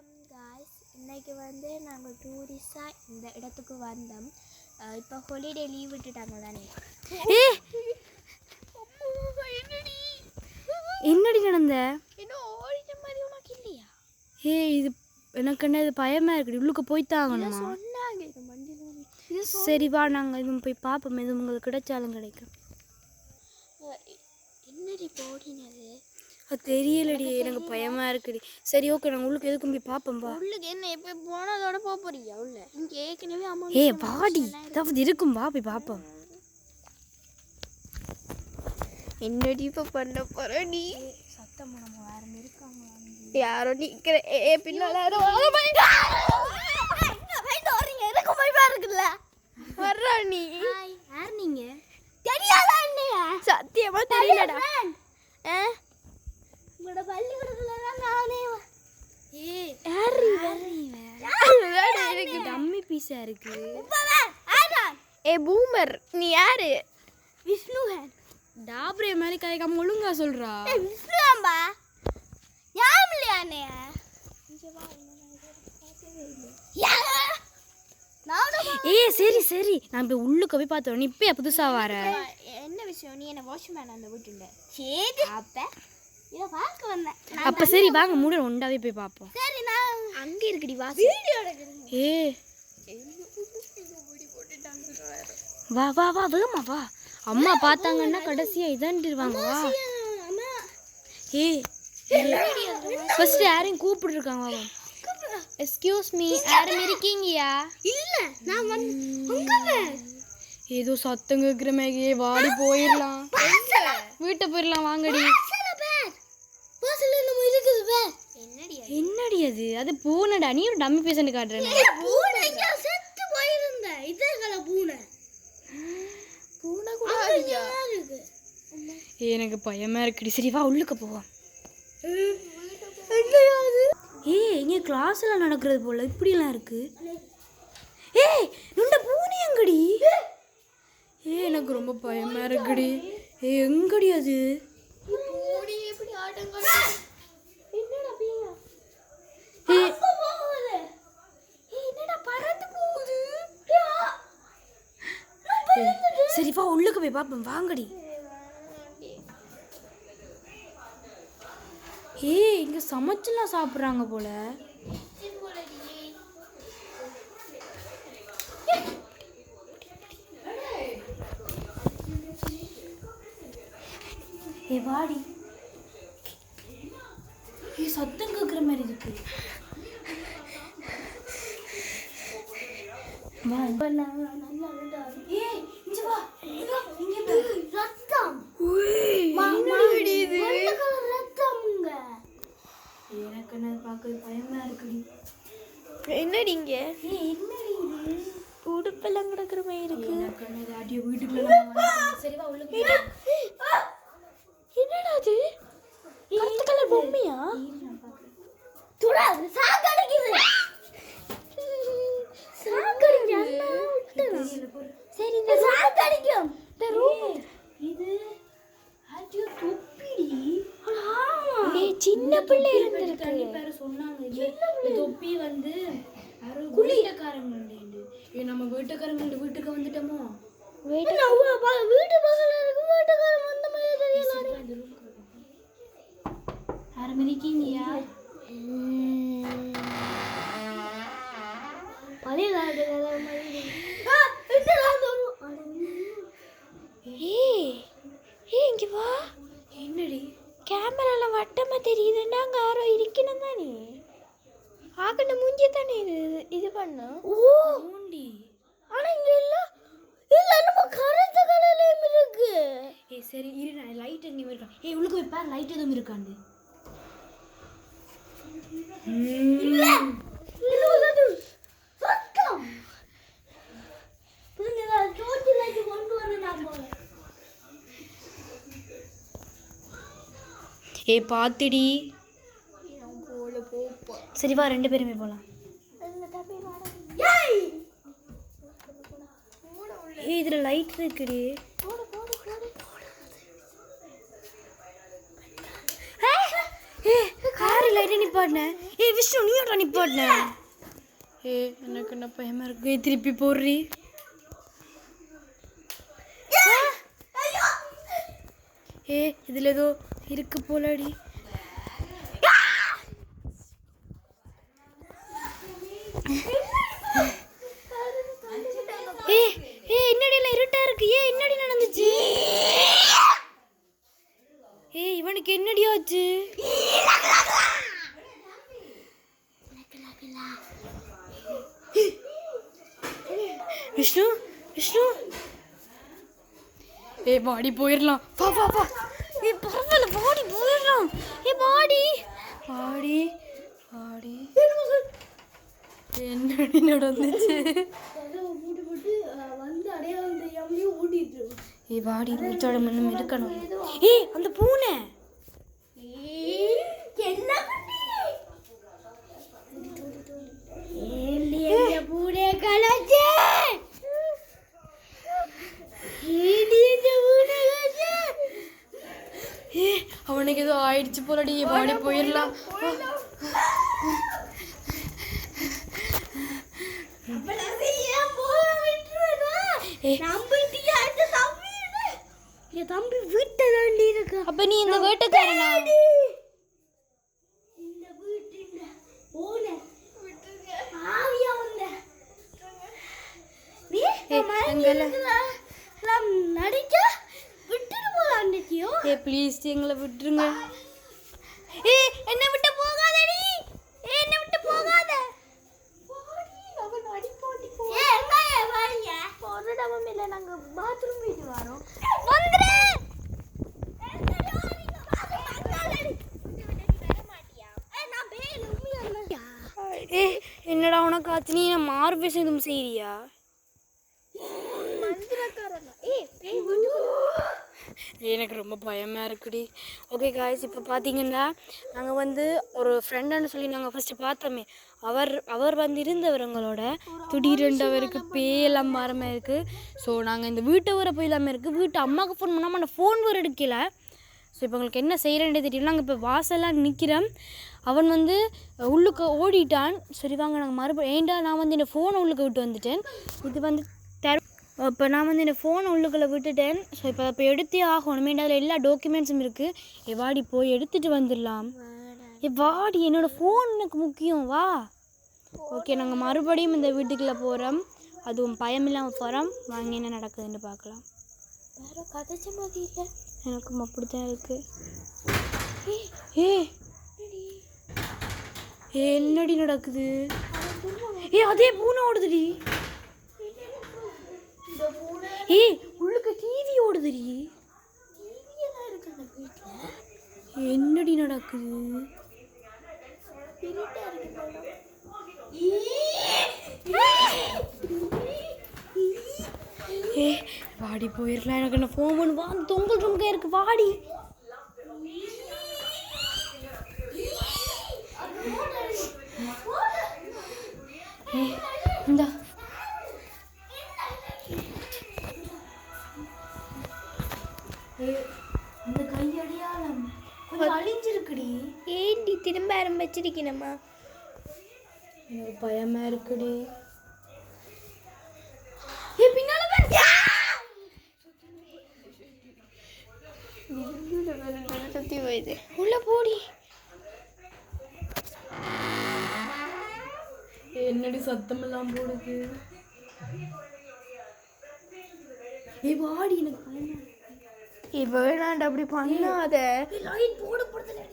வணக்கம் காய்ஸ். இன்றைக்கி நாங்கள் டூரிஸ்டாக இந்த இடத்துக்கு வந்தோம். இப்போ ஹாலிடே லீவ் விட்டுட்டாங்க தானே. என்னடி நடந்த இன்னும் ஓடிட்ட மாதிரி உனக்கு இல்லையா? இது எனக்கு என்ன இது பயமாக இருக்குது. உள்ளுக்கு போய்த்தாங்கண்ணா சொன்னாங்க இது மண்டியில். சரி வா, நாங்கள் இதுவும் போய் பார்ப்போம். இது உங்களுக்கு கிடைச்சாலும் கிடைக்கும். என்னடி போடினது அது தெரியலடி, எனக்கு பயமாக இருக்குடி. சரி ஓகே, நாங்கள் உள்ளுக்கு எதுக்கும் போய் பார்ப்போம்பா. உள்ளுக்கு என்ன இப்போ போனதோட போக போறியா? உள்ள இங்கே ஏற்கனவே அம்மா வாடி, ஏதாவது இருக்கும்பா, போய் பார்ப்போம். என்னடி இப்போ பண்ண போற நீ? சத்தம் நம்ம வேற இருக்காங்க, யாரோ நிற்கிற பின்னால இருக்குல்ல வர்றா நீ. யார் நீங்க? தெரியாதா என்னையா? சத்தியமா தெரியலடா. உங்களோட பள்ளிக்கூடத்துலதான் நானே. டம்மி பீஸா இருக்கு. பூமர் நீ யாரு? விஷ்ணுகன். டாப்ரே மாதிரி கதைக்காம ஒழுங்கா சொல்றா. விஷ்ணுகாம்பா ஞாபகம் இல்லையா அண்ணையா? சரி சரி, நான் போய் உள்ளுக்கு போய் பார்த்தோம். நீ இப்பயே புதுசா வர. என்ன விஷயம்? நீ என்ன வாட்ச்மேன் அந்த வீட்டுல? சரி அப்ப இத பார்க்க வந்தேன். அப்ப சரி வாங்க, மூட ஒண்டாவே போய் பார்ப்போம். சரி நான் அங்க இருக்குடி வா. வீடியோ எடுக்குறீங்க. வா வா வா, வேகமா வா. அம்மா பார்த்தாங்கன்னா கடைசியா இதாண்டிடுவாங்க. வா. ஃபர்ஸ்ட் யாரையும் கூப்பிட்டு இருக்காங்க. வா. எக்ஸ்கியூஸ் மீ, யாரும் இருக்கீங்கயா? இல்ல நான் ஏதோ சத்தம் கேட்குற மேகியே. வாடி போயிடலாம், வீட்டை போயிடலாம். வாங்கடி. என்னடி அது? அது பூனைடா. நீ ஒரு டம்மி பேசன்னு காட்டுறேன். எனக்கு பயமா இருக்குடி. சரி வா, உள்ளுக்க போவோம். இங்க கிளாஸ்ல நடக்கிறது போல இப்படிலாம் இருக்கு. இந்த பூனை எங்கடி? எனக்கு ரொம்ப பயமா இருக்குடி. எங்கடி அது? சரி வா, உள்ளுக்கு போய் பாப்போம். வாங்கடி. இங்க சமைச்செல்லாம் சாப்பிட்றாங்க போல. வாடி. சத்தம் கேட்குற மாதிரி இருக்கு. எனக்கு என்ன பார்க்க பயமா இருக்குடி. என்னடி இங்க உடுப்பெல்லாம் கிடக்குற மாதிரி இருக்கு. வீட்டுக்குள்ள. சரி வா, உள்ளுக்கு. என்னடா அது? கருப்பு கலர் பொம்மையா? துடாது சாக்கடிக்குது. சரி இந்த சாக்கடிக்கும். இந்த ரூம் இது ஆடியோ தொப்பிடி. சின்ன பிள்ளை இருந்திருக்கு. கண்டிப்பா சொன்னாங்க இந்த தொப்பி யாரோ வீட்டுக்காரங்க. நம்ம வீட்டுக்காரங்க வீட்டுக்கு வந்துட்டோமோ. வீட்டு பக்கத்துல இருக்கு. வீட்டுக்காரங்க வந்த மாதிரி தெரியல. யாரும் இருக்கீங்கயா? இங்க வா. என்னடி கேமரால வட்டமா தெரியுதுன்னா அங்க யாரோ இருக்கணும் தானே. ஆகண்ட மூஞ்சி தானே இது பண்ணு. மூண்டி. ஆனா இங்க இல்ல நம்ம கருத்த கலர்லயும் இருக்கு. சரி இரு, நான் லைட் எங்கேயும் இருக்கா. உள்ளுக்கு போய் பாரு, லைட் எதுவும் இருக்காண்டு. பாத்துடி. சரி வா, ரெண்டு பேருமே போலாம். இதுல லைட் இருக்குடி. கார் லைட் நிப்பாட்டு. நிப்பாட்டின? விஷ்ணு நீயோட நிப்பாட்டின? எனக்கு என்ன பயமா இருக்கு. திருப்பி போடுறி. இதுல ஏதோ இருக்கு போலடி. என்னடி எல்லாம் இருட்டா இருக்கு. என்னடி நடந்துச்சு? இவனுக்கு என்னடி ஆச்சு? விஷ்ணு விஷ்ணு பாடி போயிடலாம். வா வா வா. பரவாயில்ல பாடி போயிடலாம். பாடி பாடி பாடி. என்னடி நடந்துச்சு? வாடி மூச்சோட மண்ணும் இருக்கணும். அந்த பூனை அவனுக்கு ஏதோ ஆயிடுச்சு போலடி. பாடி போயிடலாம். தம்பி வீட்டை தாண்டி இருக்கு. அப்ப நீ இந்த வீட்டுக்காரனா? ப்ளீஸ் எங்களை விட்டுருங்க. என்ன விட்டு போகாதடி. என்ன விட்டு போகாத. நாங்க பாத்ரூம் போயிட்டு வரோம். என்னடா உனக்கு ஆச்சு? நீ மாறு பேச எதுவும் செய்யறியா? எனக்கு ரொம்ப பயமாக இருக்குடி. ஓகே காய்ஸ், இப்போ பார்த்தீங்கன்னா நாங்கள் வந்து ஒரு ஃப்ரெண்டுன்னு சொல்லி நாங்கள் ஃபஸ்ட்டு பார்த்தோமே, அவர் வந்து இருந்தவருங்களோட திடீரெண்டு அவருக்கு பேயெல்லாம் மாறமாக இருக்குது. ஸோ நாங்கள் இந்த வீட்டை வர போய் இல்லாமல் இருக்குது. வீட்டு அம்மாவுக்கு ஃபோன் பண்ணாமல் அந்த ஃபோன் வர எடுக்கலை. ஸோ இப்போ உங்களுக்கு என்ன செய்கிறேன்றே தெரியல. நாங்கள் இப்போ வாசலாம் நிற்கிறோம். அவன் வந்து உள்ளுக்கு ஓடிட்டான். சரி வாங்க நாங்கள் மறுபடியும் ஏண்டா நான் வந்து இந்த ஃபோனை உள்ளுக்கு விட்டு வந்துட்டேன். இது வந்து இப்போ நான் வந்து இந்த ஃபோனை உள்ளுக்குள்ளே விட்டுட்டேன். ஸோ இப்போ எடுத்தே ஆகணும். அதில் எல்லா டாக்குமெண்ட்ஸும் இருக்குது. வாடி போய் எடுத்துகிட்டு வந்துடலாம். வாடி, என்னோடய ஃபோன் எனக்கு முக்கியம். வா. ஓகே, நாங்கள் மறுபடியும் இந்த வீட்டுக்குள்ளே போகிறோம். அதுவும் பயமில்லாமல் போகிறோம். வாங்க என்ன நடக்குதுன்னு பார்க்கலாம். வேறு கதைச்ச மாதிரி இல்லை. எனக்கும் அப்படித்தான் இருக்குது. என்னடி நடக்குது? அதே பூனை ஓடுதுடி. உள்ளுக்கு டிவி ஓடுதுடி. என்னடி நடக்குது? வாடி போயிடலாம். எனக்கு என்ன ஃபோன் பண்ணு. வா, தொங்கல் தொங்க இருக்கு. வாடி. இந்தா இந்த கையடியாலம் கொஞ்சம் அழிஞ்சிருக்குடி. ஏண்டி திரும்ப ஆரம்பிச்சிருக்கணுமா? எனக்கு பயமா இருக்குடி. பின்னால சுத்தி போயிது. உள்ள போடி. என்னடி சத்தமெல்லாம் போடுது? வாடி, எனக்கு பயமா. வேணாண்டா அப்படி பண்ணாத. லைட் போடப்படுது.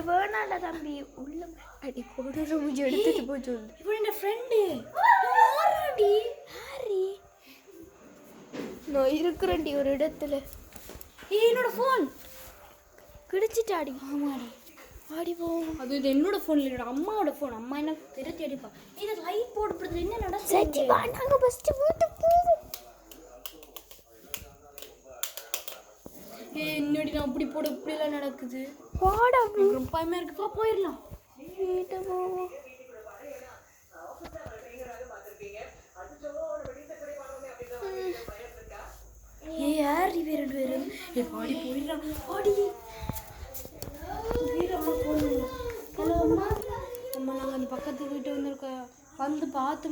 வேணாண்டா தம்பி. உள்ள அடி கொடு ரூஜ் எடுத்துட்டு போய் சொல்லு. இப்போ என் ஃப்ரெண்டு நான் இருக்கிறேன்டி ஒரு இடத்துல. என்னோட ஃபோன் கிடச்சிட்டாடி. ஆமாடி. ஆடி போவோம். அது இது என்னோட ஃபோன் இல்லை, அம்மாவோட ஃபோன். அம்மா என்ன திருத்தி அடிப்பா. இது லைட் போடப்படுது. என்ன நடக்குது? சச்சி வா, நாங்க ஃபர்ஸ்ட் வீட்டுக்கு போவோம். என்னடி நான் அப்படி போட இப்படிலாம் நடக்குது? வாடா, ரொம்ப பயமா இருக்கு. போயிடலாம். வீட்டுக்கு போவோம். யார் இவ ரெண்டு பேரும்? பாடி போயிடலாம். பாடி அம்மா நாங்கள் அந்த பக்கத்து வீட்டு வந்து பார்த்து